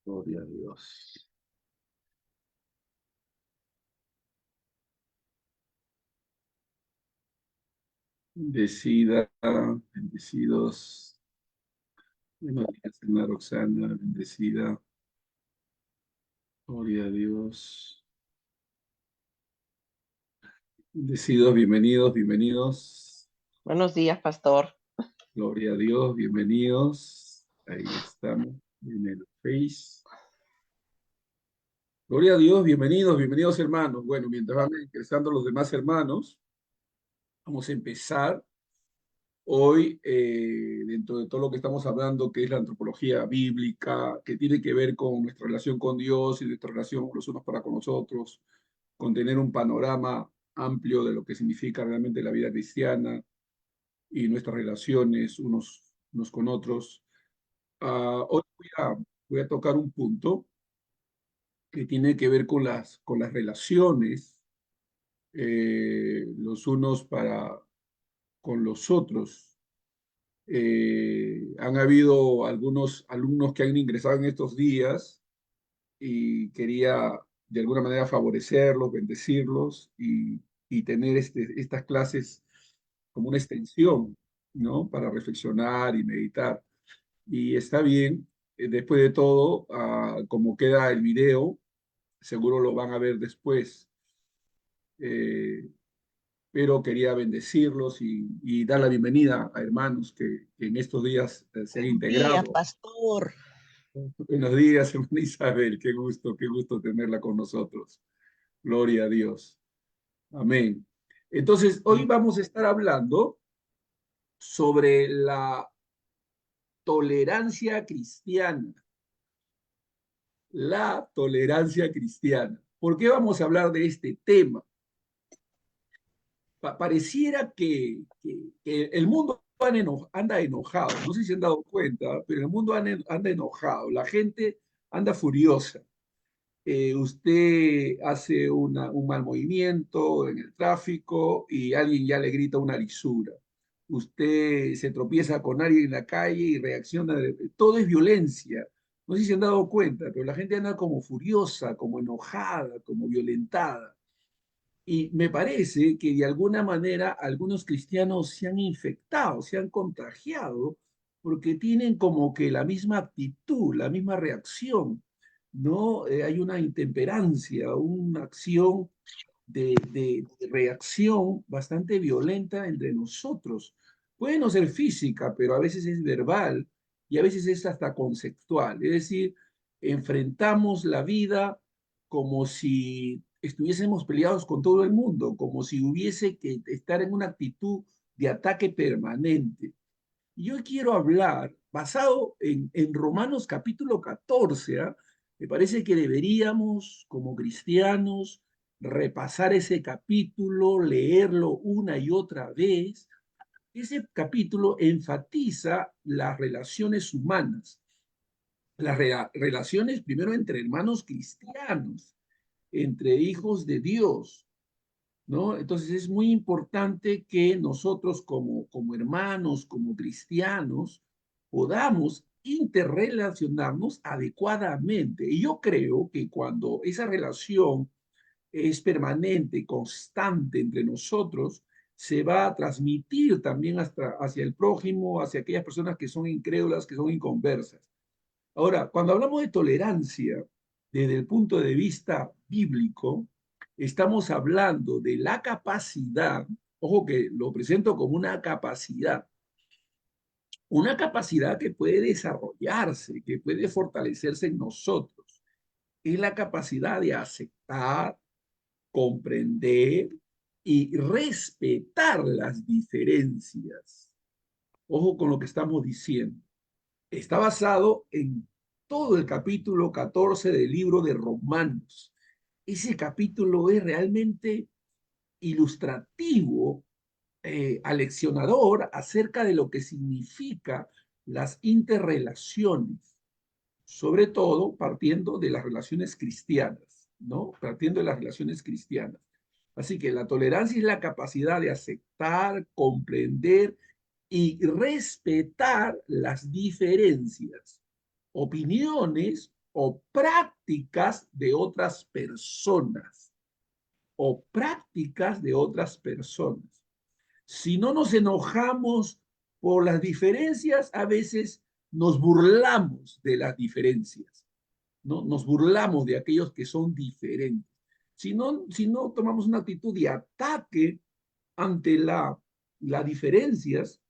Gloria a Dios. Bendecida, bendecidos. Buenos días, hermana Roxana, bendecida. Gloria a Dios. Bendecidos, bienvenidos, bienvenidos. Buenos días, pastor. Gloria a Dios, bienvenidos. Ahí estamos, en el Face. Gloria a Dios, bienvenidos, bienvenidos, hermanos. Bueno, mientras van ingresando los demás hermanos, vamos a empezar. Hoy, dentro de todo lo que estamos hablando, que es la antropología bíblica, que tiene que ver con nuestra relación con Dios y nuestra relación los unos para con los otros, con tener un panorama amplio de lo que significa realmente la vida cristiana y nuestras relaciones unos con otros. Hoy voy a tocar un punto que tiene que ver con las relaciones los unos con los otros. Han habido algunos alumnos que han ingresado en estos días y quería de alguna manera favorecerlos, bendecirlos y tener estas clases como una extensión, ¿no? Para reflexionar y meditar. Y está bien, después de todo, como queda el video, seguro lo van a ver después. Eh, pero quería bendecirlos y dar la bienvenida a hermanos que en estos días se han Buenos días, integrado. pastor. Buenos días, hermana Isabel, qué gusto tenerla con nosotros. Gloria a Dios. Amén. Entonces, hoy vamos a estar hablando sobre la tolerancia cristiana. La tolerancia cristiana. ¿Por qué vamos a hablar de este tema? Pareciera que el mundo anda enojado. No sé si se han dado cuenta, pero el mundo anda enojado. La gente anda furiosa. Usted hace un mal movimiento en el tráfico y alguien ya le grita una lisura. Usted se tropieza con alguien en la calle y reacciona. Todo es violencia. No sé si se han dado cuenta, pero la gente anda como furiosa, como enojada, como violentada. Y me parece que de alguna manera algunos cristianos se han infectado, se han contagiado, porque tienen como que la misma actitud, la misma reacción, ¿no? Hay una intemperancia, una acción de reacción bastante violenta entre nosotros. Puede no ser física, pero a veces es verbal y a veces es hasta conceptual. Es decir, enfrentamos la vida como si estuviésemos peleados con todo el mundo, como si hubiese que estar en una actitud de ataque permanente. Y yo quiero hablar, basado en Romanos capítulo 14, ¿ah? Me parece que deberíamos, como cristianos, repasar ese capítulo, leerlo una y otra vez. Ese capítulo enfatiza las relaciones humanas, las relaciones primero entre hermanos cristianos, entre hijos de Dios, ¿no? Entonces es muy importante que nosotros como hermanos, como cristianos, podamos interrelacionarnos adecuadamente. Y yo creo que cuando esa relación es permanente, constante entre nosotros, se va a transmitir también hasta hacia el prójimo, hacia aquellas personas que son incrédulas, que son inconversas. Ahora, cuando hablamos de tolerancia desde el punto de vista bíblico, estamos hablando de la capacidad, ojo que lo presento como una capacidad que puede desarrollarse, que puede fortalecerse en nosotros. Es la capacidad de aceptar, comprender y respetar las diferencias. Ojo con lo que estamos diciendo. Está basado en todo el capítulo 14 del libro de Romanos. Ese capítulo es realmente ilustrativo, aleccionador acerca de lo que significa las interrelaciones, sobre todo partiendo de las relaciones cristianas, ¿no? Partiendo de las relaciones cristianas. Así que la tolerancia es la capacidad de aceptar, comprender y respetar las diferencias, opiniones o prácticas de otras personas, o prácticas de otras personas. Si no nos enojamos por las diferencias, a veces nos burlamos de las diferencias, ¿no? Nos burlamos de aquellos que son diferentes. Si no tomamos una actitud de ataque ante las diferencias,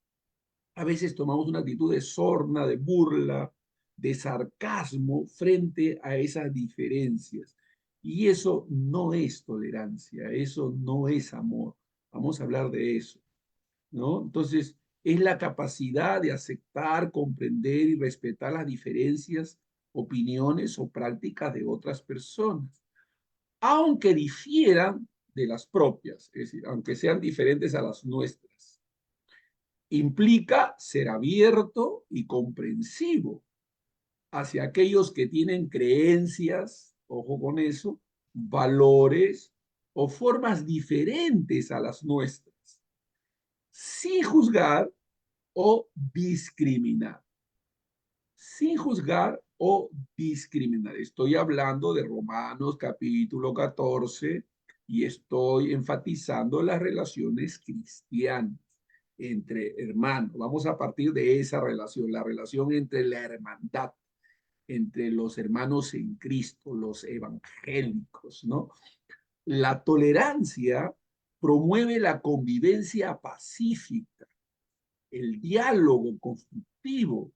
a veces tomamos una actitud de sorna, de burla, de sarcasmo frente a esas diferencias. Y eso no es tolerancia, eso no es amor. Vamos a hablar de eso, ¿no? Entonces, es la capacidad de aceptar, comprender y respetar las diferencias, opiniones o prácticas de otras personas, aunque difieran de las propias, es decir, aunque sean diferentes a las nuestras. Implica ser abierto y comprensivo hacia aquellos que tienen creencias, ojo con eso, valores o formas diferentes a las nuestras, sin juzgar o discriminar. Sin juzgar o discriminar. Estoy hablando de Romanos capítulo 14 y estoy enfatizando las relaciones cristianas entre hermanos. Vamos a partir de esa relación, la relación entre la hermandad, entre los hermanos en Cristo, los evangélicos, ¿no? La tolerancia promueve la convivencia pacífica, el diálogo constructivo,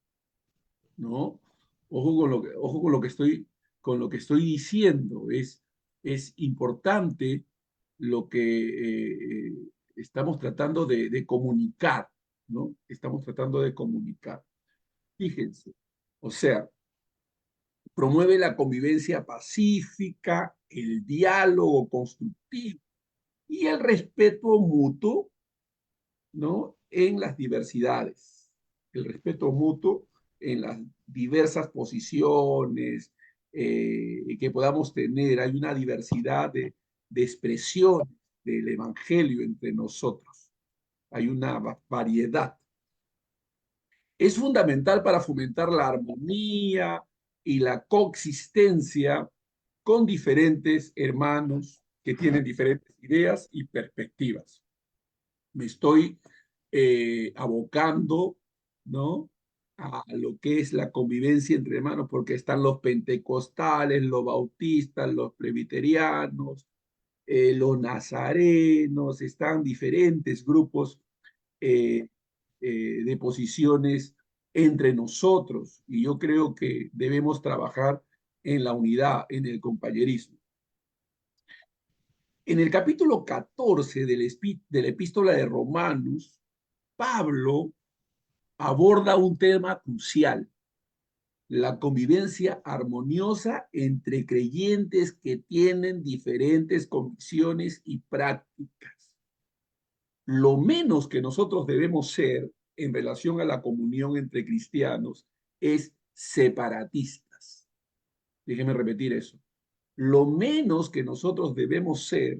¿no? Con lo que estoy diciendo. Es importante lo que estamos tratando de comunicar, ¿no? Estamos tratando de comunicar. Fíjense, o sea, promueve la convivencia pacífica, el diálogo constructivo y el respeto mutuo, ¿no? En las diversidades, el respeto mutuo en las diversas posiciones que podamos tener. Hay una diversidad de expresión del Evangelio entre nosotros. Hay una variedad. Es fundamental para fomentar la armonía y la coexistencia con diferentes hermanos que tienen diferentes ideas y perspectivas. Me estoy abocando, ¿no? A lo que es la convivencia entre hermanos, porque están los pentecostales, los bautistas, los presbiterianos, los nazarenos, están diferentes grupos eh, de posiciones entre nosotros, y yo creo que debemos trabajar en la unidad, en el compañerismo. En el capítulo 14 de la epístola de Romanos, Pablo aborda un tema crucial: la convivencia armoniosa entre creyentes que tienen diferentes convicciones y prácticas. Lo menos que nosotros debemos ser en relación a la comunión entre cristianos es separatistas. Déjeme repetir eso. Lo menos que nosotros debemos ser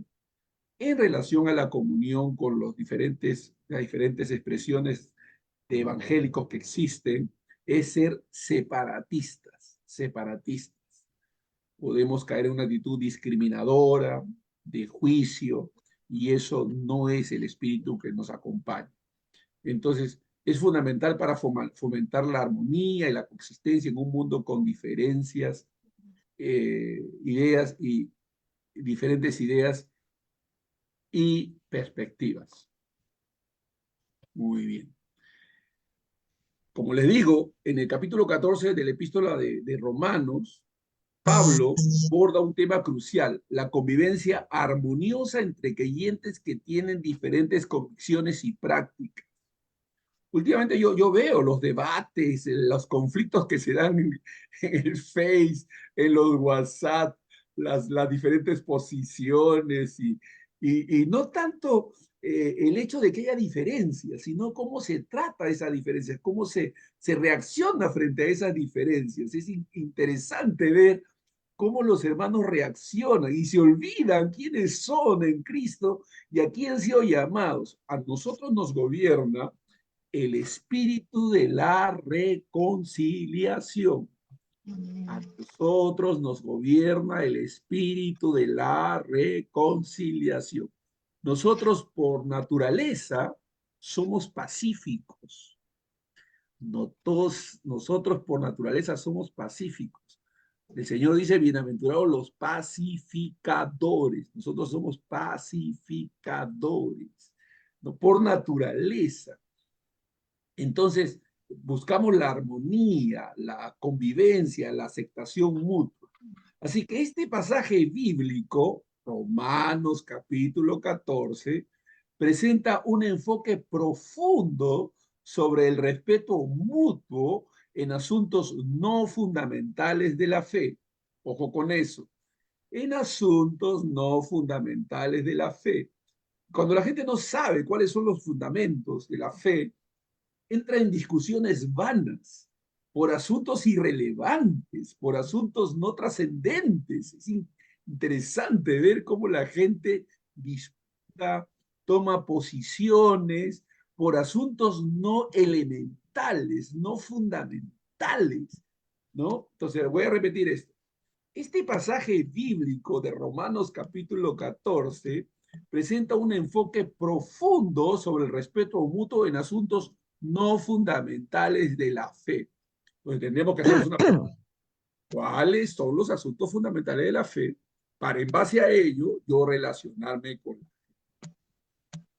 en relación a la comunión con las diferentes expresiones de evangélicos que existen es ser separatistas, separatistas. Podemos caer en una actitud discriminadora, de juicio, y eso no es el espíritu que nos acompaña. Entonces, es fundamental para fomentar la armonía y la coexistencia en un mundo con diferencias, ideas y diferentes ideas y perspectivas. Muy bien. Como les digo, en el capítulo 14 de la epístola de Romanos, Pablo aborda un tema crucial: la convivencia armoniosa entre creyentes que tienen diferentes convicciones y prácticas. Últimamente yo veo los debates, los conflictos que se dan en el Face, en los WhatsApp, las diferentes posiciones y no tanto el hecho de que haya diferencias, sino cómo se trata esa diferencia, cómo se reacciona frente a esas diferencias. Es interesante ver cómo los hermanos reaccionan y se olvidan quiénes son en Cristo y a quién han sido llamados. A nosotros nos gobierna el espíritu de la reconciliación. A nosotros nos gobierna el espíritu de la reconciliación. Nosotros por naturaleza somos pacíficos. No todos nosotros por naturaleza somos pacíficos. El Señor dice, bienaventurados los pacificadores. Nosotros somos pacificadores, no por naturaleza. Entonces, buscamos la armonía, la convivencia, la aceptación mutua. Así que este pasaje bíblico, Romanos capítulo 14, presenta un enfoque profundo sobre el respeto mutuo en asuntos no fundamentales de la fe. Ojo con eso, en asuntos no fundamentales de la fe. Cuando la gente no sabe cuáles son los fundamentos de la fe, entra en discusiones vanas por asuntos irrelevantes, por asuntos no trascendentes. Es interesante ver cómo la gente disputa, toma posiciones por asuntos no elementales, no fundamentales, ¿no? Entonces, voy a repetir esto. Este pasaje bíblico de Romanos capítulo 14 presenta un enfoque profundo sobre el respeto mutuo en asuntos no fundamentales de la fe. Pues tendríamos que hacernos una pregunta. ¿Cuáles son los asuntos fundamentales de la fe? Para en base a ello yo relacionarme con...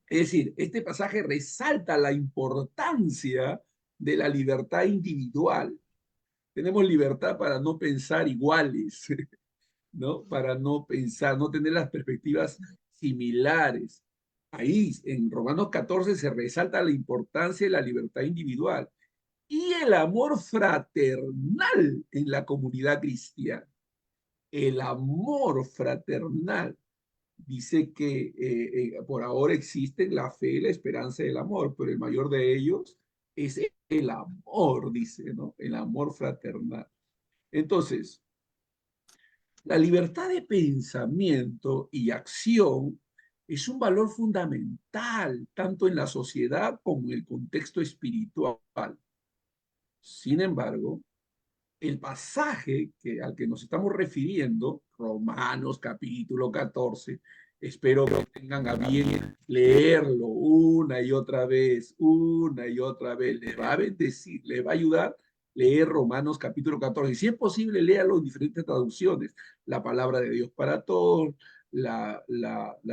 Es decir, este pasaje resalta la importancia de la libertad individual. Tenemos libertad para no pensar iguales, ¿no? Para no pensar, no tener las perspectivas similares. Ahí en Romanos 14 se resalta la importancia de la libertad individual y el amor fraternal en la comunidad cristiana. El amor fraternal. Dice que por ahora existen la fe, la esperanza y el amor, pero el mayor de ellos es el amor, dice, ¿no? El amor fraternal. Entonces, la libertad de pensamiento y acción es un valor fundamental tanto en la sociedad como en el contexto espiritual. Sin embargo, el pasaje al que nos estamos refiriendo, Romanos capítulo 14, espero que tengan a bien leerlo una y otra vez. Les va a bendecir, les va a ayudar leer Romanos capítulo 14. Y si es posible, léalo en diferentes traducciones. La palabra de Dios para todos, la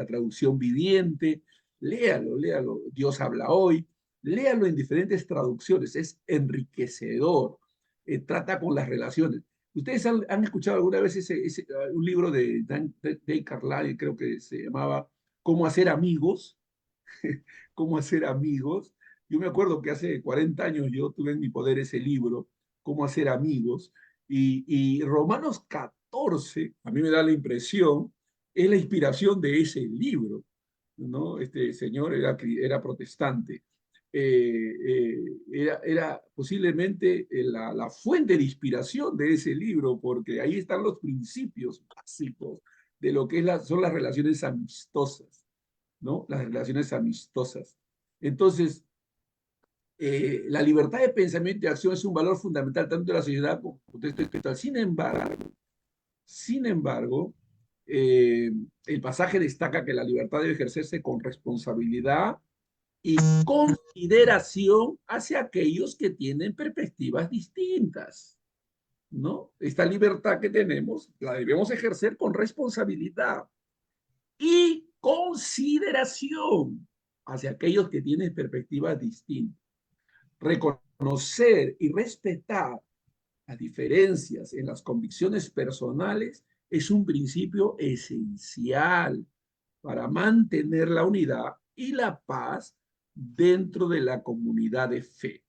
traducción viviente. Léalo, léalo. Dios habla hoy. Léalo en diferentes traducciones. Es enriquecedor, trata con las relaciones. ¿Ustedes han escuchado alguna vez un libro de Dave Carlyle, creo que se llamaba Cómo hacer amigos? Cómo hacer amigos. Yo me acuerdo que hace 40 años yo tuve en mi poder ese libro, Cómo hacer amigos, y Romanos 14, a mí me da la impresión, es la inspiración de ese libro, ¿no? Este señor era protestante. Era posiblemente la fuente de inspiración de ese libro, porque ahí están los principios básicos de lo que son las relaciones amistosas, ¿no? Las relaciones amistosas. Entonces, la libertad de pensamiento y acción es un valor fundamental tanto de la sociedad como del contexto espiritual. Sin embargo, el pasaje destaca que la libertad debe ejercerse con responsabilidad y consideración hacia aquellos que tienen perspectivas distintas, ¿no? Esta libertad que tenemos la debemos ejercer con responsabilidad y consideración hacia aquellos que tienen perspectivas distintas. Reconocer y respetar las diferencias en las convicciones personales es un principio esencial para mantener la unidad y la paz dentro de la comunidad de fe.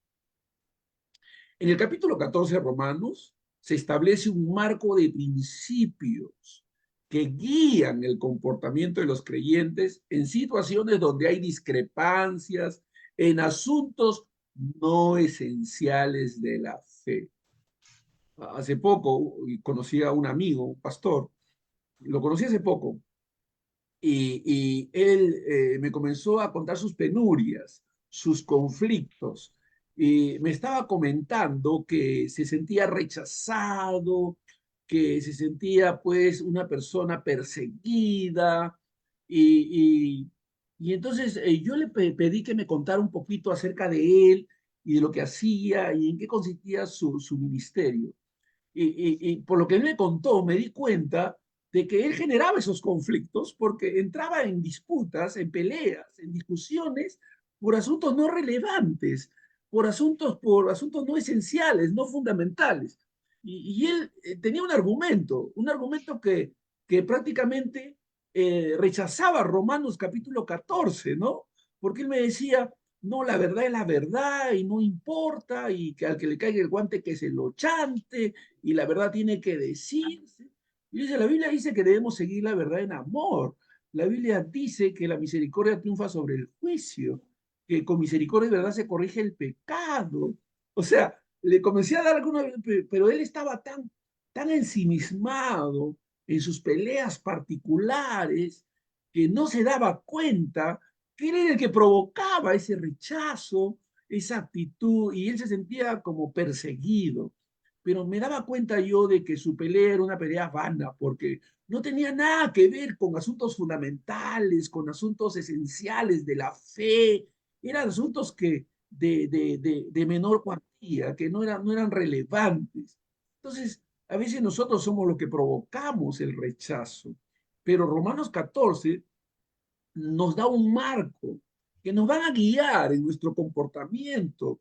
En el capítulo 14 de Romanos se establece un marco de principios que guían el comportamiento de los creyentes en situaciones donde hay discrepancias, en asuntos no esenciales de la fe. Hace poco conocí a un amigo, un pastor, lo conocí hace poco, y él me comenzó a contar sus penurias, sus conflictos, me estaba comentando que se sentía rechazado, que se sentía pues una persona perseguida y, y entonces yo le pedí que me contara un poquito acerca de él y de lo que hacía y en qué consistía su ministerio. Y por lo que él me contó, me di cuenta de que él generaba esos conflictos porque entraba en disputas, en peleas, en discusiones por asuntos no relevantes, por asuntos no esenciales, no fundamentales. Y él tenía un argumento que prácticamente rechazaba Romanos capítulo 14, ¿no? Porque él me decía, no, la verdad es la verdad y no importa, y que al que le caiga el guante que se lo chante, y la verdad tiene que decirse. Y dice, la Biblia dice que debemos seguir la verdad en amor. La Biblia dice que la misericordia triunfa sobre el juicio, que con misericordia y verdad se corrige el pecado. O sea, le comencé a dar alguna, pero él estaba tan ensimismado en sus peleas particulares que no se daba cuenta que él era el que provocaba ese rechazo, esa actitud, y él se sentía como perseguido. Pero me daba cuenta yo de que su pelea era una pelea vana, porque no tenía nada que ver con asuntos fundamentales, con asuntos esenciales de la fe, eran asuntos que de menor cuantía, que no eran relevantes. Entonces, a veces nosotros somos los que provocamos el rechazo, pero Romanos 14 nos da un marco que nos van a guiar en nuestro comportamiento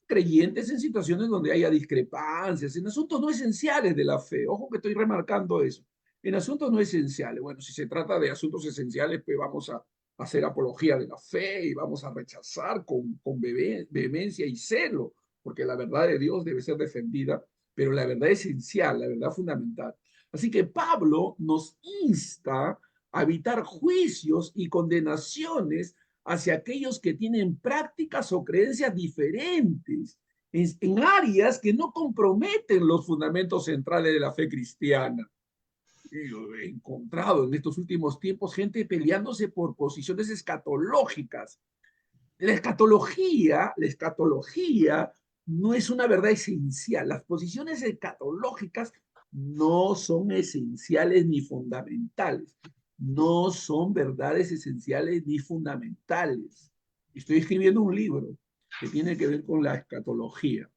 creyentes en situaciones donde haya discrepancias, en asuntos no esenciales de la fe. Ojo que estoy remarcando eso. En asuntos no esenciales. Bueno, si se trata de asuntos esenciales, pues vamos a hacer apología de la fe y vamos a rechazar con vehemencia y celo, porque la verdad de Dios debe ser defendida, pero la verdad esencial, la verdad fundamental. Así que Pablo nos insta a evitar juicios y condenaciones hacia aquellos que tienen prácticas o creencias diferentes en áreas que no comprometen los fundamentos centrales de la fe cristiana. He encontrado en estos últimos tiempos gente peleándose por posiciones escatológicas. La escatología no es una verdad esencial. Las posiciones escatológicas no son esenciales ni fundamentales. No son verdades esenciales ni fundamentales. Estoy escribiendo un libro que tiene que ver con la escatología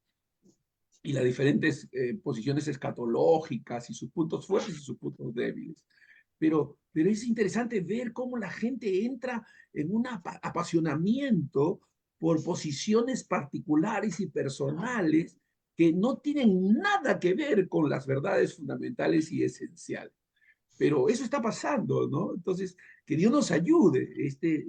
y las diferentes posiciones escatológicas y sus puntos fuertes y sus puntos débiles. Pero es interesante ver cómo la gente entra en un apasionamiento por posiciones particulares y personales que no tienen nada que ver con las verdades fundamentales y esenciales. Pero eso está pasando, ¿no? Entonces, que Dios nos ayude.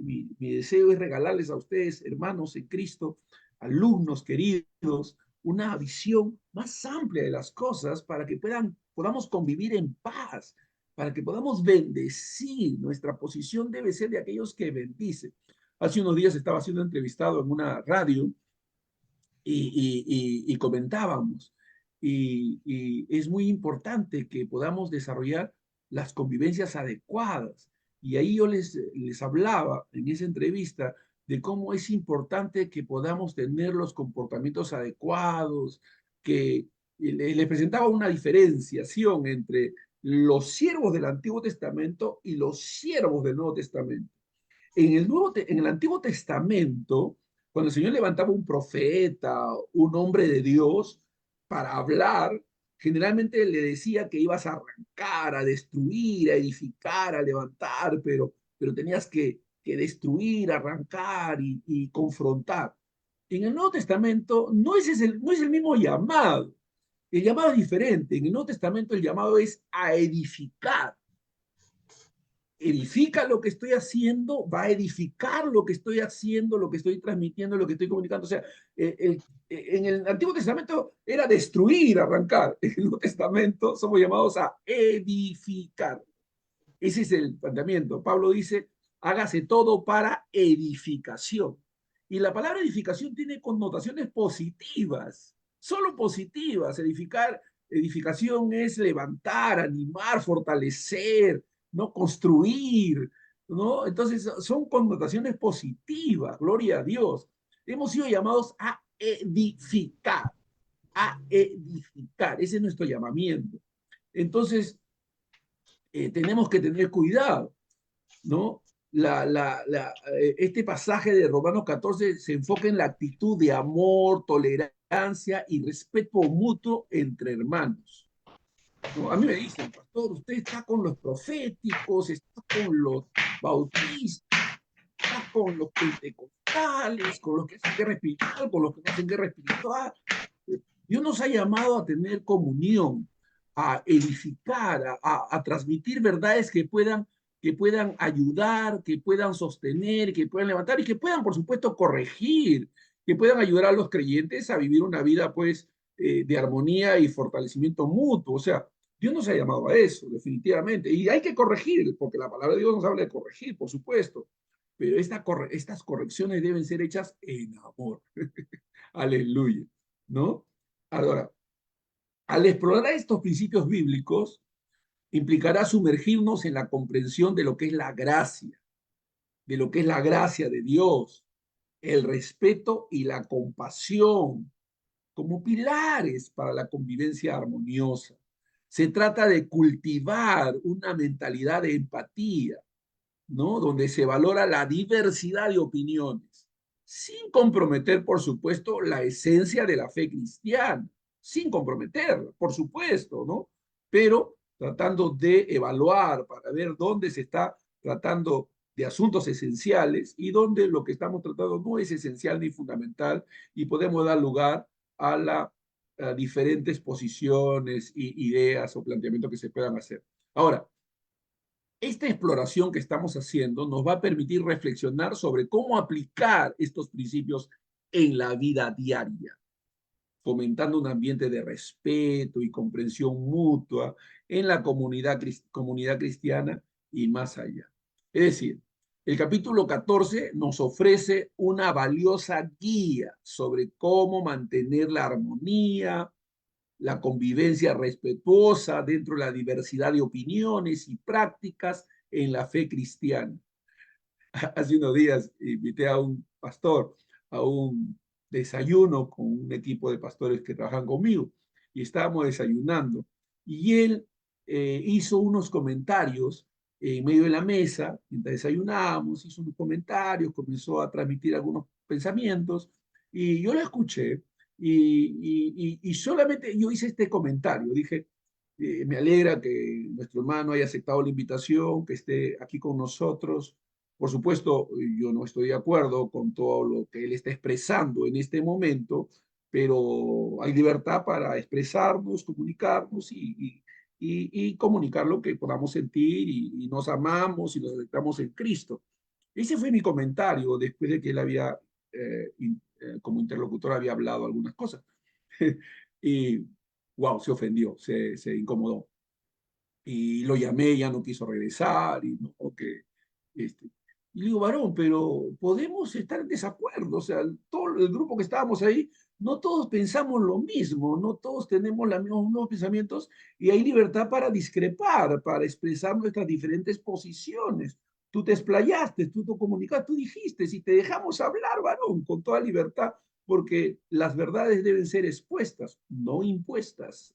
Mi deseo es regalarles a ustedes, hermanos en Cristo, alumnos queridos, una visión más amplia de las cosas para que podamos convivir en paz, para que podamos bendecir. Nuestra posición debe ser de aquellos que bendicen. Hace unos días estaba siendo entrevistado en una radio y comentábamos. Y es muy importante que podamos desarrollar las convivencias adecuadas. Y ahí yo les hablaba en esa entrevista de cómo es importante que podamos tener los comportamientos adecuados, que les presentaba una diferenciación entre los siervos del Antiguo Testamento y los siervos del Nuevo Testamento. En el Antiguo Testamento, cuando el Señor levantaba un profeta, un hombre de Dios, para hablar, generalmente le decía que ibas a arrancar, a destruir, a edificar, a levantar, pero tenías que destruir, arrancar y confrontar. En el Nuevo Testamento no es el mismo llamado. El llamado es diferente. En el Nuevo Testamento el llamado es a edificar. Edifica lo que estoy haciendo, va a edificar lo que estoy haciendo, lo que estoy transmitiendo, lo que estoy comunicando. O sea, en el Antiguo Testamento era destruir, arrancar. En el Nuevo Testamento somos llamados a edificar. Ese es el planteamiento. Pablo dice, hágase todo para edificación. Y la palabra edificación tiene connotaciones positivas, solo positivas. Edificación es levantar, animar, fortalecer, no construir, ¿no? Entonces son connotaciones positivas, gloria a Dios. Hemos sido llamados a edificar, a edificar. Ese es nuestro llamamiento. Entonces, tenemos que tener cuidado, ¿no? Este pasaje de Romanos 14 se enfoca en la actitud de amor, tolerancia y respeto mutuo entre hermanos. ¿No? A mí me dicen, pastor, usted está con los proféticos, está con los bautistas, está con los pentecostales, con los que hacen guerra espiritual, con los que no hacen guerra espiritual. Dios nos ha llamado a tener comunión, a edificar, a transmitir verdades que puedan ayudar, que puedan sostener, que puedan levantar y que puedan, por supuesto, corregir, que puedan ayudar a los creyentes a vivir una vida, pues, de armonía y fortalecimiento mutuo. O sea, Dios nos ha llamado a eso, definitivamente. Y hay que corregir, porque la palabra de Dios nos habla de corregir, por supuesto. Pero estas correcciones deben ser hechas en amor. Aleluya. ¿No? Ahora, al explorar estos principios bíblicos, implicará sumergirnos en la comprensión de lo que es la gracia, de lo que es la gracia de Dios, el respeto y la compasión como pilares para la convivencia armoniosa. Se trata de cultivar una mentalidad de empatía, ¿no? Donde se valora la diversidad de opiniones, sin comprometer, por supuesto, la esencia de la fe cristiana, sin comprometerla, por supuesto, ¿no? Pero tratando de evaluar para ver dónde se está tratando de asuntos esenciales y dónde lo que estamos tratando no es esencial ni fundamental y podemos dar lugar a diferentes posiciones, ideas o planteamientos que se puedan hacer. Ahora, esta exploración que estamos haciendo nos va a permitir reflexionar sobre cómo aplicar estos principios en la vida diaria, fomentando un ambiente de respeto y comprensión mutua en la comunidad cristiana y más allá. Es decir, el capítulo 14 nos ofrece una valiosa guía sobre cómo mantener la armonía, la convivencia respetuosa dentro de la diversidad de opiniones y prácticas en la fe cristiana. Hace unos días invité a un pastor a un desayuno con un equipo de pastores que trabajan conmigo y estábamos desayunando y él hizo unos comentarios en medio de la mesa, mientras desayunábamos, hizo unos comentarios, comenzó a transmitir algunos pensamientos y yo lo escuché y solamente yo hice este comentario, dije, me alegra que nuestro hermano haya aceptado la invitación, que esté aquí con nosotros. Por supuesto, yo no estoy de acuerdo con todo lo que él está expresando en este momento, pero hay libertad para expresarnos, comunicarnos y comunicar lo que podamos sentir y nos amamos y nos aceptamos en Cristo. Ese fue mi comentario después de que él había, como interlocutor, había hablado algunas cosas. Y, wow, se ofendió, se incomodó. Y lo llamé, ya no quiso regresar, y no, que, y le digo, varón, pero podemos estar en desacuerdo, o sea, todo el grupo que estábamos ahí, no todos pensamos lo mismo, no todos tenemos los mismos pensamientos, y hay libertad para discrepar, para expresar nuestras diferentes posiciones. Tú te explayaste, tú te comunicaste, tú dijiste, si te dejamos hablar, varón, con toda libertad, porque las verdades deben ser expuestas, no impuestas.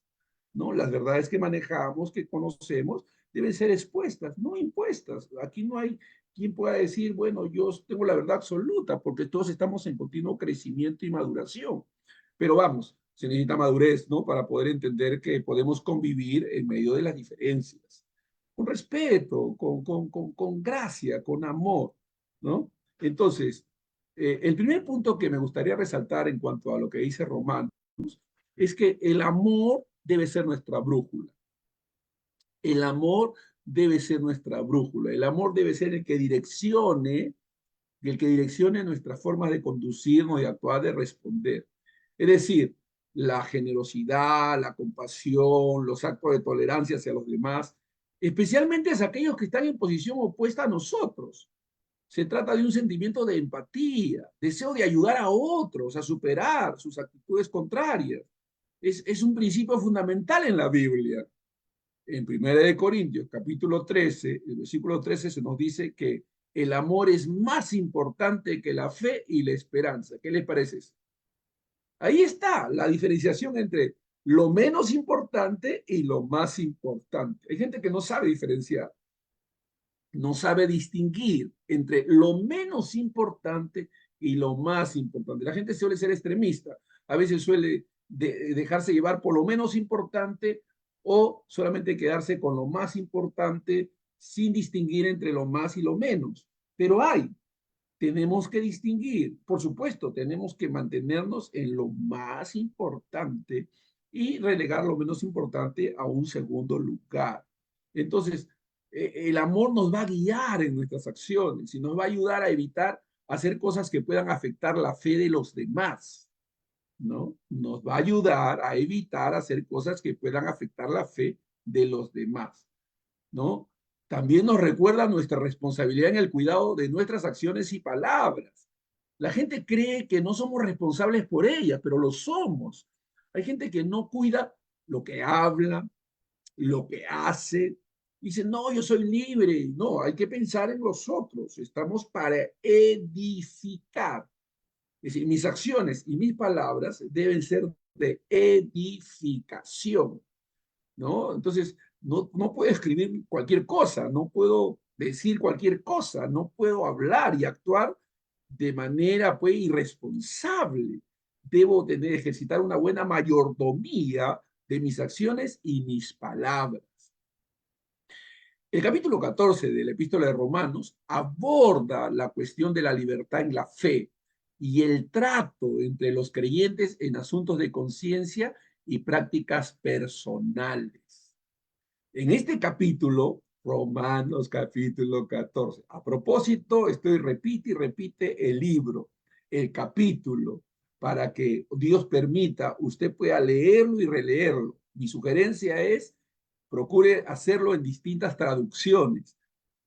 ¿No? Las verdades que manejamos, que conocemos, deben ser expuestas, no impuestas. Aquí no hay quien pueda decir, bueno, yo tengo la verdad absoluta, porque todos estamos en continuo crecimiento y maduración. Pero vamos, se necesita madurez, ¿no? Para poder entender que podemos convivir en medio de las diferencias, con respeto, con gracia, con amor, ¿no? Entonces, el primer punto que me gustaría resaltar en cuanto a lo que dice Román es que el amor debe ser nuestra brújula. El amor debe ser nuestra brújula. El amor debe ser el que direccione nuestras formas de conducirnos, de actuar, de responder. Es decir, la generosidad, la compasión, los actos de tolerancia hacia los demás, especialmente hacia aquellos que están en posición opuesta a nosotros. Se trata de un sentimiento de empatía, deseo de ayudar a otros a superar sus actitudes contrarias. Es un principio fundamental en la Biblia. En 1 capítulo 13, el versículo 13 se nos dice que el amor es más importante que la fe y la esperanza. ¿Qué les parece eso? Ahí está la diferenciación entre lo menos importante y lo más importante. Hay gente que no sabe diferenciar, no sabe distinguir entre lo menos importante y lo más importante. La gente suele ser extremista, a veces suele dejarse llevar por lo menos importante o solamente quedarse con lo más importante sin distinguir entre lo más y lo menos. Pero tenemos que distinguir, por supuesto, tenemos que mantenernos en lo más importante y relegar lo menos importante a un segundo lugar. Entonces, el amor nos va a guiar en nuestras acciones y nos va a ayudar a evitar hacer cosas que puedan afectar la fe de los demás, ¿no? Nos va a ayudar a evitar hacer cosas que puedan afectar la fe de los demás, ¿no? También nos recuerda nuestra responsabilidad en el cuidado de nuestras acciones y palabras. La gente cree que no somos responsables por ellas, pero lo somos. Hay gente que no cuida lo que habla, lo que hace. Dice, no, yo soy libre. No, hay que pensar en los otros. Estamos para edificar. Es decir, mis acciones y mis palabras deben ser de edificación, ¿no? Entonces, no puedo escribir cualquier cosa, no puedo decir cualquier cosa, no puedo hablar y actuar de manera, pues, irresponsable. Debo ejercitar una buena mayordomía de mis acciones y mis palabras. El capítulo 14 de la Epístola de Romanos aborda la cuestión de la libertad en la fe y el trato entre los creyentes en asuntos de conciencia y prácticas personales. En este capítulo, Romanos capítulo 14, a propósito, estoy repite y repite el libro, el capítulo, para que Dios permita, usted pueda leerlo y releerlo. Mi sugerencia es, procure hacerlo en distintas traducciones,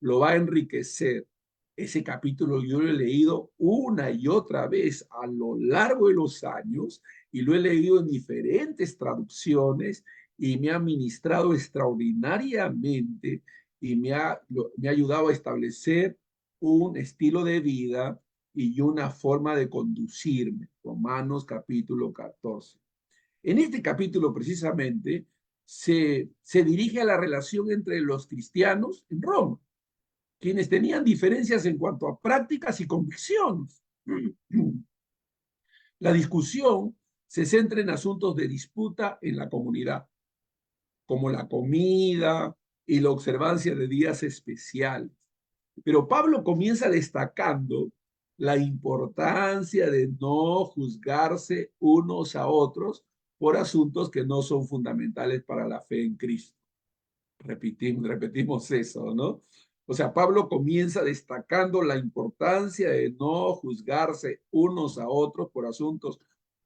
lo va a enriquecer. Ese capítulo yo lo he leído una y otra vez a lo largo de los años y lo he leído en diferentes traducciones y me ha ministrado extraordinariamente y me ha ayudado a establecer un estilo de vida y una forma de conducirme. Romanos capítulo 14. En este capítulo precisamente se dirige a la relación entre los cristianos en Roma, quienes tenían diferencias en cuanto a prácticas y convicciones. La discusión se centra en asuntos de disputa en la comunidad, como la comida y la observancia de días especiales. Pero Pablo comienza destacando la importancia de no juzgarse unos a otros por asuntos que no son fundamentales para la fe en Cristo. Repetimos eso, ¿no? O sea, Pablo comienza destacando la importancia de no juzgarse unos a otros por asuntos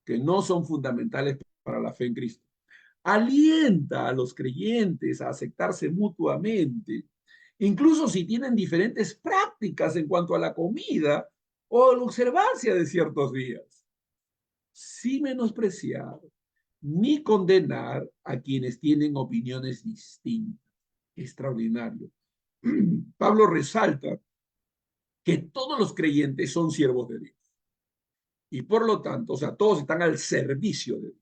que no son fundamentales para la fe en Cristo. Alienta a los creyentes a aceptarse mutuamente, incluso si tienen diferentes prácticas en cuanto a la comida o la observancia de ciertos días, sin menospreciar ni condenar a quienes tienen opiniones distintas. Extraordinario. Pablo resalta que todos los creyentes son siervos de Dios y por lo tanto, o sea, todos están al servicio de Dios.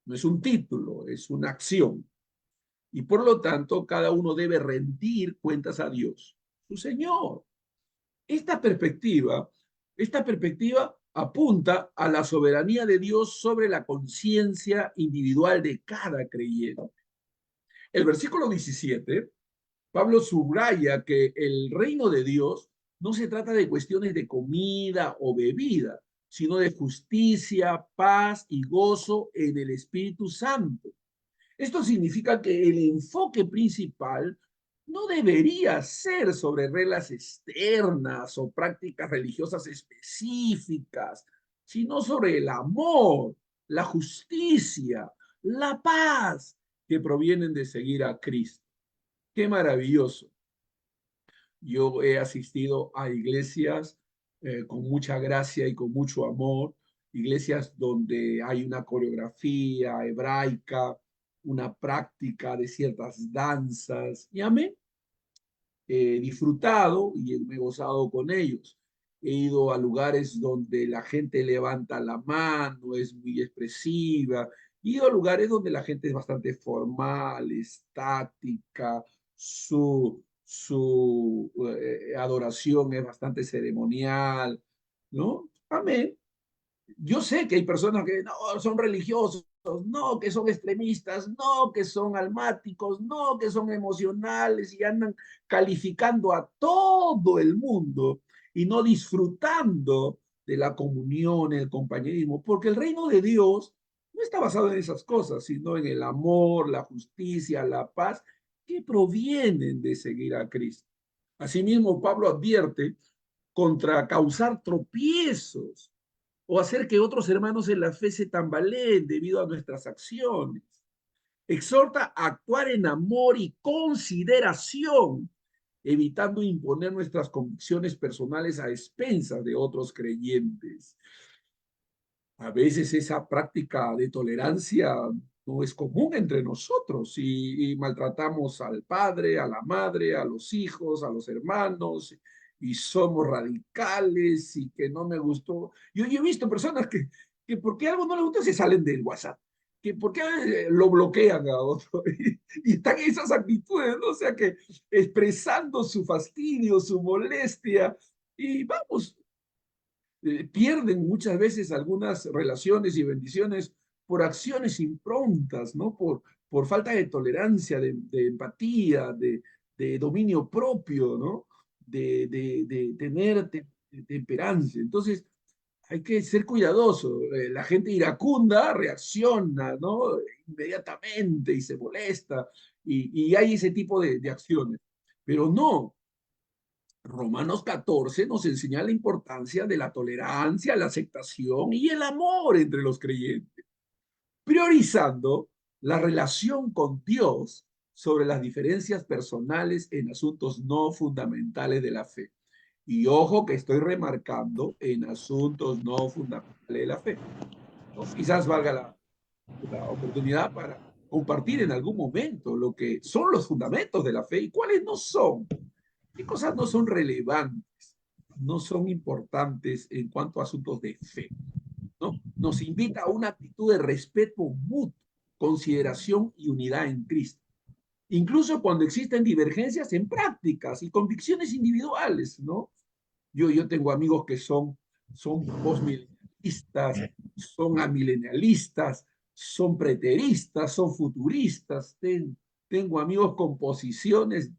No es un título, es una acción. Y por lo tanto, cada uno debe rendir cuentas a Dios, su Señor. Esta perspectiva, esta perspectiva apunta a la soberanía de Dios sobre la conciencia individual de cada creyente. El versículo 17, Pablo subraya que el reino de Dios no se trata de cuestiones de comida o bebida, sino de justicia, paz y gozo en el Espíritu Santo. Esto significa que el enfoque principal no debería ser sobre reglas externas o prácticas religiosas específicas, sino sobre el amor, la justicia, la paz que provienen de seguir a Cristo. Qué maravilloso. Yo he asistido a iglesias con mucha gracia y con mucho amor, iglesias donde hay una coreografía hebraica, una práctica de ciertas danzas, y amén, he disfrutado y me he gozado con ellos. he ido a lugares donde la gente levanta la mano, es muy expresiva, he ido a lugares donde la gente es bastante formal, estática, su adoración es bastante ceremonial, ¿no? Amén. Yo sé que hay personas que no son religiosos, no que son extremistas, no que son almáticos, no que son emocionales y andan calificando a todo el mundo y no disfrutando de la comunión, el compañerismo, porque el reino de Dios no está basado en esas cosas, sino en el amor, la justicia, la paz que provienen de seguir a Cristo. Asimismo, Pablo advierte contra causar tropiezos o hacer que otros hermanos en la fe se tambaleen debido a nuestras acciones. Exhorta a actuar en amor y consideración, evitando imponer nuestras convicciones personales a expensas de otros creyentes. A veces esa práctica de tolerancia no es común entre nosotros y maltratamos al padre, a la madre, a los hijos, a los hermanos y somos radicales y que no me gustó. Yo he visto personas que porque algo no les gusta se salen del WhatsApp, que porque lo bloquean a otro y están esas actitudes, ¿no? O sea que expresando su fastidio, su molestia y vamos, pierden muchas veces algunas relaciones y bendiciones por acciones improntas, ¿no? Por falta de tolerancia, de empatía, de dominio propio, ¿no? De tener temperancia. Entonces, hay que ser cuidadoso. La gente iracunda reacciona, ¿no? Inmediatamente y se molesta y hay ese tipo de acciones. Pero no, Romanos 14 nos enseña la importancia de la tolerancia, la aceptación y el amor entre los creyentes, priorizando la relación con Dios sobre las diferencias personales en asuntos no fundamentales de la fe. Y ojo que estoy remarcando en asuntos no fundamentales de la fe, ¿no? Quizás valga la oportunidad para compartir en algún momento lo que son los fundamentos de la fe y cuáles no son. ¿Qué cosas no son relevantes? No son importantes en cuanto a asuntos de fe, ¿no? Nos invita a una actitud de respeto mutuo, consideración y unidad en Cristo. Incluso cuando existen divergencias en prácticas y convicciones individuales, ¿no? Yo tengo amigos que son postmilenialistas, son amilenialistas, son preteristas, son futuristas. Tengo amigos con posiciones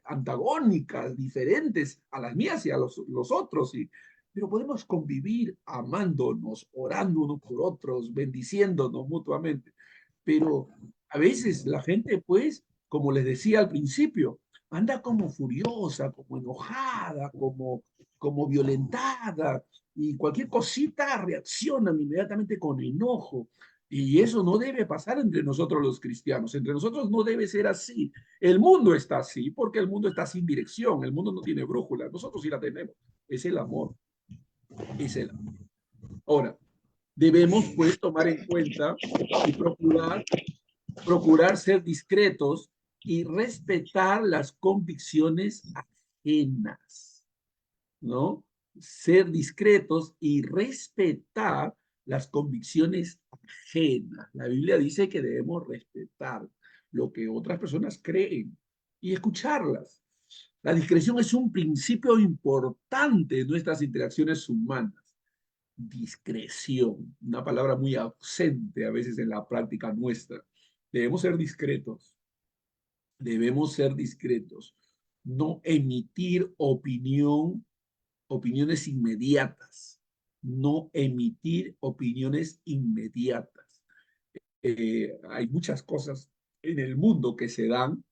antagónicas, diferentes a las mías y a los otros, pero podemos convivir amándonos, orando unos por otros, bendiciéndonos mutuamente. Pero a veces la gente, pues, como les decía al principio, anda como furiosa, como enojada, como violentada, y cualquier cosita reaccionan inmediatamente con enojo. Y eso no debe pasar entre nosotros los cristianos. Entre nosotros no debe ser así. El mundo está así porque el mundo está sin dirección. El mundo no tiene brújula. Nosotros sí la tenemos. Es el amor. Es el amor. Ahora, debemos pues tomar en cuenta y procurar ser discretos y respetar las convicciones ajenas, ¿no? Ser discretos y respetar las convicciones ajenas. La Biblia dice que debemos respetar lo que otras personas creen y escucharlas. La discreción es un principio importante en nuestras interacciones humanas. Discreción, una palabra muy ausente a veces en la práctica nuestra. Debemos ser discretos, debemos ser discretos, no emitir opiniones inmediatas, no emitir opiniones inmediatas. Hay muchas cosas en el mundo que se dan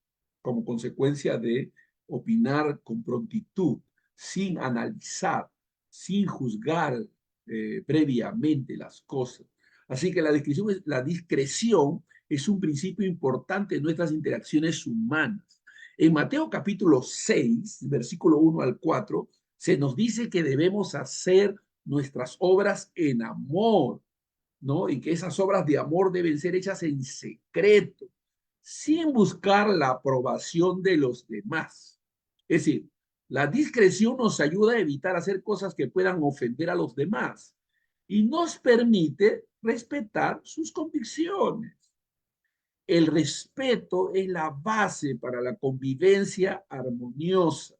como consecuencia de opinar con prontitud, sin analizar, sin juzgar previamente las cosas. Así que la discreción es un principio importante en nuestras interacciones humanas. En Mateo capítulo 6, versículo 1 al 4, se nos dice que debemos hacer nuestras obras en amor, ¿no? Y que esas obras de amor deben ser hechas en secreto, sin buscar la aprobación de los demás. Es decir, La discreción nos ayuda a evitar hacer cosas que puedan ofender a los demás y nos permite respetar sus convicciones. El respeto es la base para la convivencia armoniosa.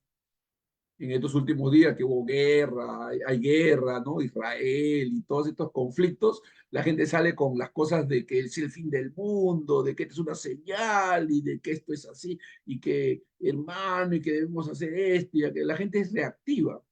En estos últimos días que hubo guerra, hay guerra, ¿no? Israel y todos estos conflictos, la gente sale con las cosas de que es el fin del mundo, de que esto es una señal y de que esto es así y que hermano y que debemos hacer esto y que la gente es reactiva.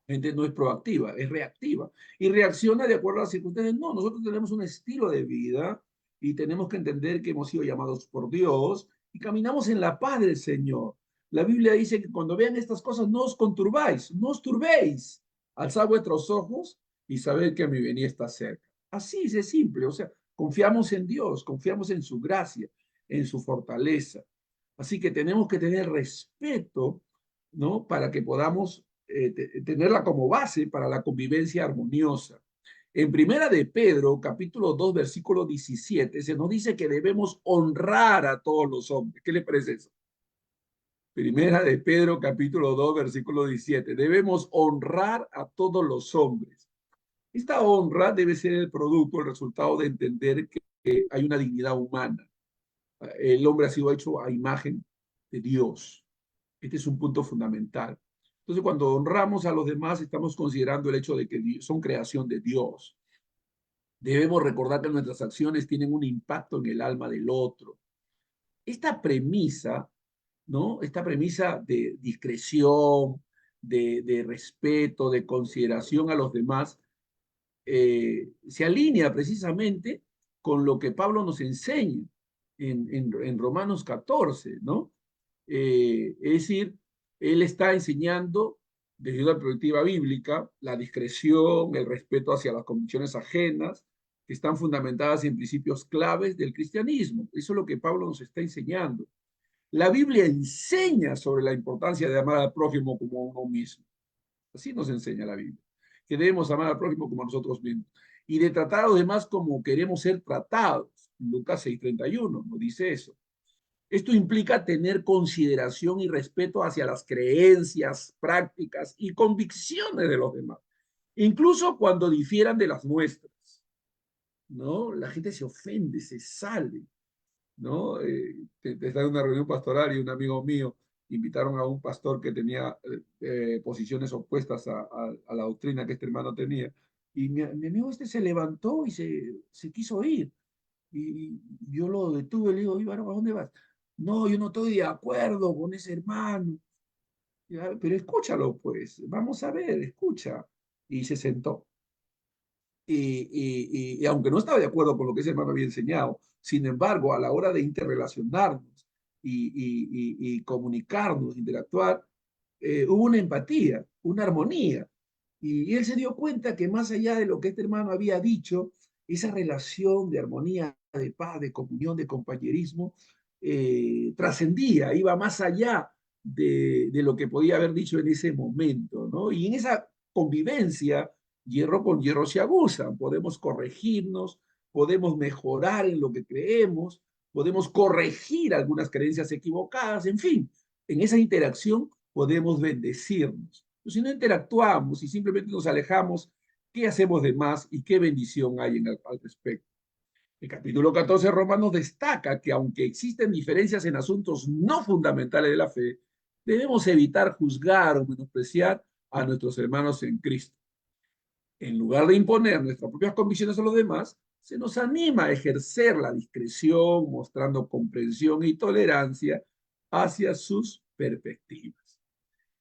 La gente no es proactiva, es reactiva y reacciona de acuerdo a las circunstancias. No, nosotros tenemos un estilo de vida y tenemos que entender que hemos sido llamados por Dios y caminamos en la paz del Señor. La Biblia dice que cuando vean estas cosas no os conturbáis, no os turbéis. Alzad vuestros ojos y sabed que mi venida está cerca. Así es simple, o sea, confiamos en Dios, confiamos en su gracia, en su fortaleza. Así que tenemos que tener respeto, ¿no? Para que podamos tenerla como base para la convivencia armoniosa. En Primera de Pedro, capítulo 2, versículo 17, se nos dice que debemos honrar a todos los hombres. ¿Qué le parece eso? Primera de Pedro, capítulo 2, versículo 17. Debemos honrar a todos los hombres. Esta honra debe ser el producto, el resultado de entender que hay una dignidad humana. El hombre ha sido hecho a imagen de Dios. Este es un punto fundamental. Entonces, cuando honramos a los demás, estamos considerando el hecho de que son creación de Dios. Debemos recordar que nuestras acciones tienen un impacto en el alma del otro. Esta premisa, ¿no? Esta premisa de discreción, de respeto, de consideración a los demás, se alinea precisamente con lo que Pablo nos enseña en Romanos 14, ¿no? Es decir, él está enseñando desde una perspectiva bíblica la discreción, el respeto hacia las convicciones ajenas, que están fundamentadas en principios claves del cristianismo. Eso es lo que Pablo nos está enseñando. La Biblia enseña sobre la importancia de amar al prójimo como a uno mismo. Así nos enseña la Biblia, que debemos amar al prójimo como a nosotros mismos y de tratar a los demás como queremos ser tratados. Lucas 6:31 nos dice eso. Esto implica tener consideración y respeto hacia las creencias, prácticas y convicciones de los demás, incluso cuando difieran de las nuestras, ¿no? La gente se ofende, se sale, ¿no? Estaba en una reunión pastoral y un amigo mío invitaron a un pastor que tenía posiciones opuestas a la doctrina que este hermano tenía. Y mi amigo este se levantó y se quiso ir. Y yo lo detuve, le digo, Iván, ¿a dónde vas? No, yo no estoy de acuerdo con ese hermano. Ya, pero escúchalo, pues, vamos a ver, escucha. Y se sentó. Y aunque no estaba de acuerdo con lo que ese hermano había enseñado, sin embargo, a la hora de interrelacionarnos y comunicarnos, interactuar, hubo una empatía, una armonía. Y él se dio cuenta que más allá de lo que este hermano había dicho, esa relación de armonía, de paz, de comunión, de compañerismo, trascendía, iba más allá de lo que podía haber dicho en ese momento, ¿no? Y en esa convivencia, hierro con hierro se aguza, podemos corregirnos, podemos mejorar en lo que creemos, podemos corregir algunas creencias equivocadas, en fin, en esa interacción podemos bendecirnos. Si no interactuamos y simplemente nos alejamos, ¿qué hacemos de más y qué bendición hay al respecto? El capítulo 14 de Romanos destaca que aunque existen diferencias en asuntos no fundamentales de la fe, debemos evitar juzgar o menospreciar a nuestros hermanos en Cristo. En lugar de imponer nuestras propias convicciones a los demás, se nos anima a ejercer la discreción, mostrando comprensión y tolerancia hacia sus perspectivas.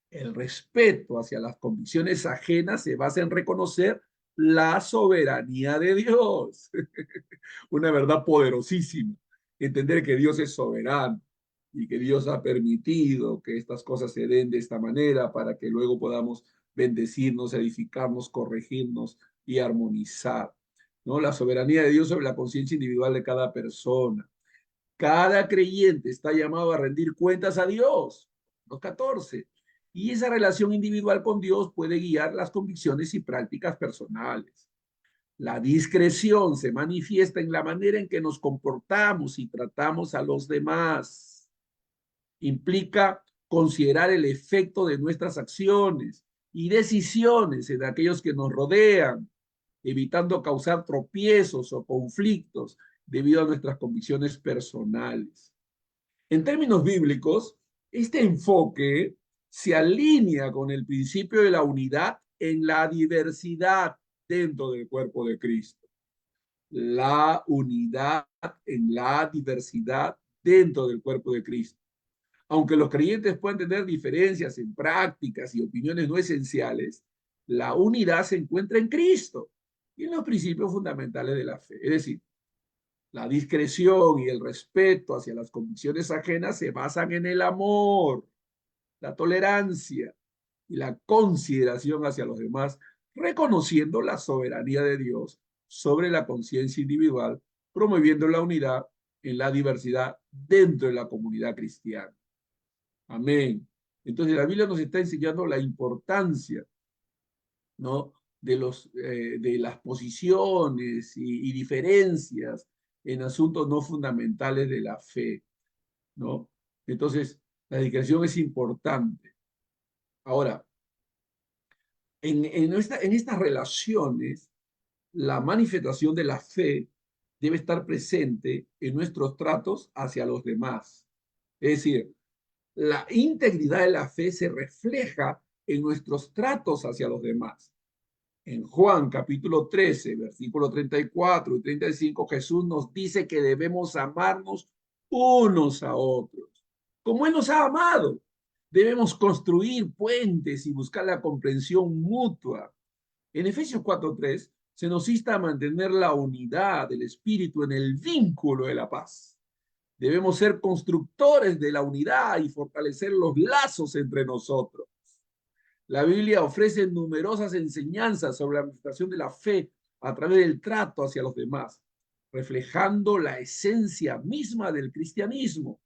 El respeto hacia las convicciones ajenas se basa en reconocer la soberanía de Dios. Una verdad poderosísima. Entender que Dios es soberano y que Dios ha permitido que estas cosas se den de esta manera para que luego podamos bendecirnos, edificarnos, corregirnos y armonizar, ¿no? La soberanía de Dios sobre la conciencia individual de cada persona. Cada creyente está llamado a rendir cuentas a Dios. Los 14. Y esa relación individual con Dios puede guiar las convicciones y prácticas personales. La discreción se manifiesta en la manera en que nos comportamos y tratamos a los demás. Implica considerar el efecto de nuestras acciones y decisiones en aquellos que nos rodean, evitando causar tropiezos o conflictos debido a nuestras convicciones personales. En términos bíblicos, este enfoque se alinea con el principio de la unidad en la diversidad dentro del cuerpo de Cristo. La unidad en la diversidad dentro del cuerpo de Cristo. Aunque los creyentes pueden tener diferencias en prácticas y opiniones no esenciales, la unidad se encuentra en Cristo y en los principios fundamentales de la fe. Es decir, la discreción y el respeto hacia las convicciones ajenas se basan en el amor, la tolerancia y la consideración hacia los demás, reconociendo la soberanía de Dios sobre la conciencia individual, promoviendo la unidad en la diversidad dentro de la comunidad cristiana. Amén. Entonces la Biblia nos está enseñando la importancia, ¿no?, de las posiciones y diferencias en asuntos no fundamentales de la fe, ¿no? Entonces, la discreción es importante. Ahora, en estas relaciones, la manifestación de la fe debe estar presente en nuestros tratos hacia los demás. Es decir, la integridad de la fe se refleja en nuestros tratos hacia los demás. En Juan capítulo 13, versículos 34 y 35, Jesús nos dice que debemos amarnos unos a otros. Como Él nos ha amado, debemos construir puentes y buscar la comprensión mutua. En Efesios 4:3 se nos insta a mantener la unidad del Espíritu en el vínculo de la paz. Debemos ser constructores de la unidad y fortalecer los lazos entre nosotros. La Biblia ofrece numerosas enseñanzas sobre la administración de la fe a través del trato hacia los demás, reflejando la esencia misma del cristianismo.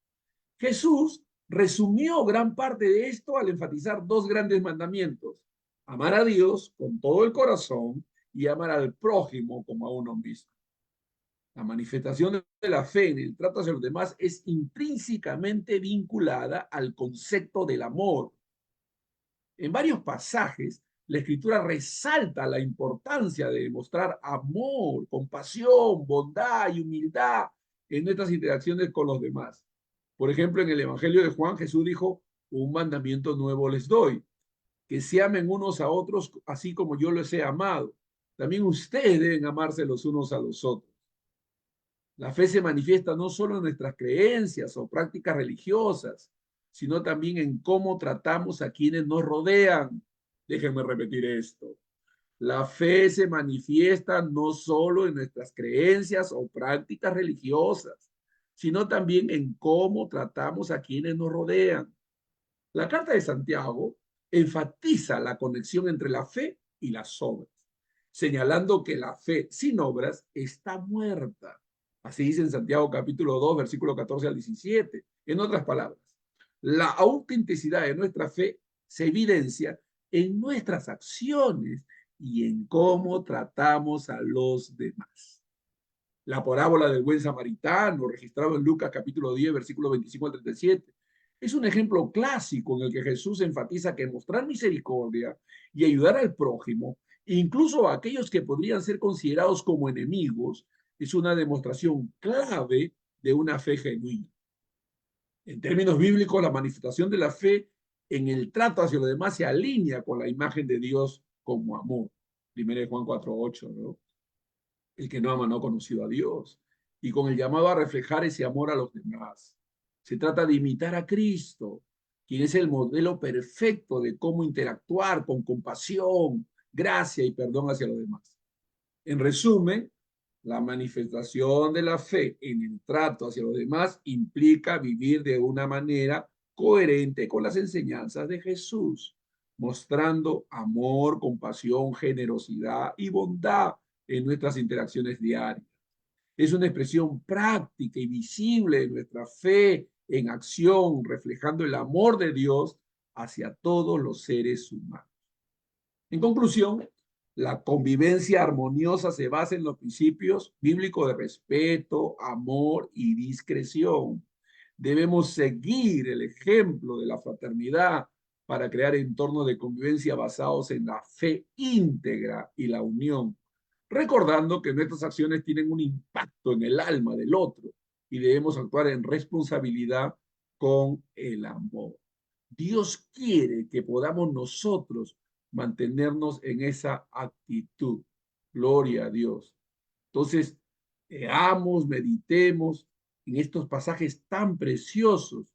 Jesús resumió gran parte de esto al enfatizar dos grandes mandamientos: amar a Dios con todo el corazón y amar al prójimo como a uno mismo. La manifestación de la fe en el trato hacia los demás es intrínsecamente vinculada al concepto del amor. En varios pasajes, la Escritura resalta la importancia de demostrar amor, compasión, bondad y humildad en nuestras interacciones con los demás. Por ejemplo, en el Evangelio de Juan, Jesús dijo: un mandamiento nuevo les doy, que se amen unos a otros así como yo los he amado. También ustedes deben amarse los unos a los otros. La fe se manifiesta no solo en nuestras creencias o prácticas religiosas, sino también en cómo tratamos a quienes nos rodean. Déjenme repetir esto. La fe se manifiesta no solo en nuestras creencias o prácticas religiosas, sino también en cómo tratamos a quienes nos rodean. La carta de Santiago enfatiza la conexión entre la fe y las obras, señalando que la fe sin obras está muerta. Así dice en Santiago capítulo 2, versículo 14 al 17. En otras palabras, la autenticidad de nuestra fe se evidencia en nuestras acciones y en cómo tratamos a los demás. La parábola del buen samaritano, registrado en Lucas capítulo 10, versículo 25 al 37, es un ejemplo clásico en el que Jesús enfatiza que mostrar misericordia y ayudar al prójimo, incluso a aquellos que podrían ser considerados como enemigos, es una demostración clave de una fe genuina. En términos bíblicos, la manifestación de la fe en el trato hacia los demás se alinea con la imagen de Dios como amor. 1 Juan 4:8, ¿no? El que no ama no ha conocido a Dios. Y con el llamado a reflejar ese amor a los demás. Se trata de imitar a Cristo, quien es el modelo perfecto de cómo interactuar con compasión, gracia y perdón hacia los demás. En resumen, la manifestación de la fe en el trato hacia los demás implica vivir de una manera coherente con las enseñanzas de Jesús, mostrando amor, compasión, generosidad y bondad en nuestras interacciones diarias. Es una expresión práctica y visible de nuestra fe en acción, reflejando el amor de Dios hacia todos los seres humanos. En conclusión, la convivencia armoniosa se basa en los principios bíblicos de respeto, amor y discreción. Debemos seguir el ejemplo de la fraternidad para crear entornos de convivencia basados en la fe íntegra y la unión, recordando que nuestras acciones tienen un impacto en el alma del otro y debemos actuar en responsabilidad con el amor. Dios quiere que podamos nosotros mantenernos en esa actitud. Gloria a Dios. Entonces, leamos, meditemos en estos pasajes tan preciosos.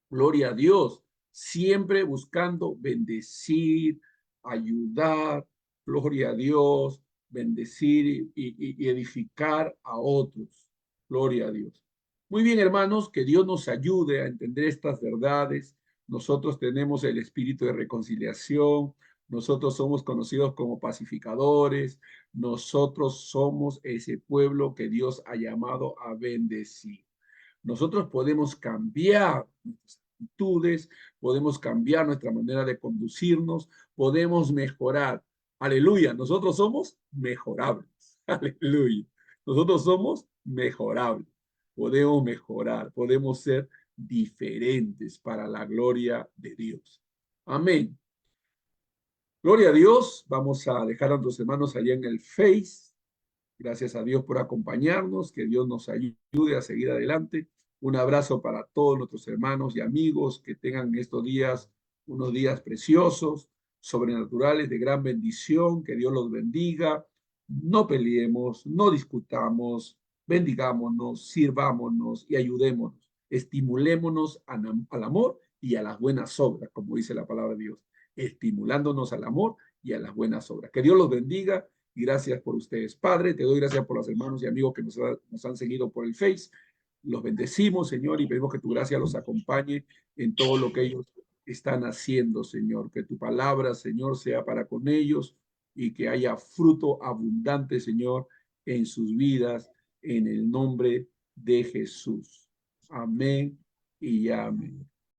Gloria a Dios. Siempre buscando bendecir, ayudar. Gloria a Dios. Bendecir y edificar a otros. Gloria a Dios. Muy bien, hermanos, que Dios nos ayude a entender estas verdades. Nosotros tenemos el espíritu de reconciliación. Nosotros somos conocidos como pacificadores. Nosotros somos ese pueblo que Dios ha llamado a bendecir. Nosotros podemos cambiar nuestras actitudes, podemos cambiar nuestra manera de conducirnos, podemos mejorar. Aleluya, nosotros somos mejorables. Aleluya, nosotros somos mejorables. Podemos mejorar, podemos ser diferentes para la gloria de Dios. Amén. Gloria a Dios. Vamos a dejar a nuestros hermanos allá en el Face. Gracias a Dios por acompañarnos, que Dios nos ayude a seguir adelante. Un abrazo para todos nuestros hermanos y amigos que tengan estos días, unos días preciosos, sobrenaturales, de gran bendición, que Dios los bendiga. No peleemos, no discutamos, bendigámonos, sirvámonos y ayudémonos. Estimulémonos al amor y a las buenas obras, como dice la palabra de Dios, estimulándonos al amor y a las buenas obras. Que Dios los bendiga y gracias por ustedes. Padre, te doy gracias por los hermanos y amigos que nos han seguido por el Face. Los bendecimos, Señor, y pedimos que tu gracia los acompañe en todo lo que ellos están haciendo, Señor. Que tu palabra, Señor, sea para con ellos y que haya fruto abundante, Señor, en sus vidas, en el nombre de Jesús. Amén y amén.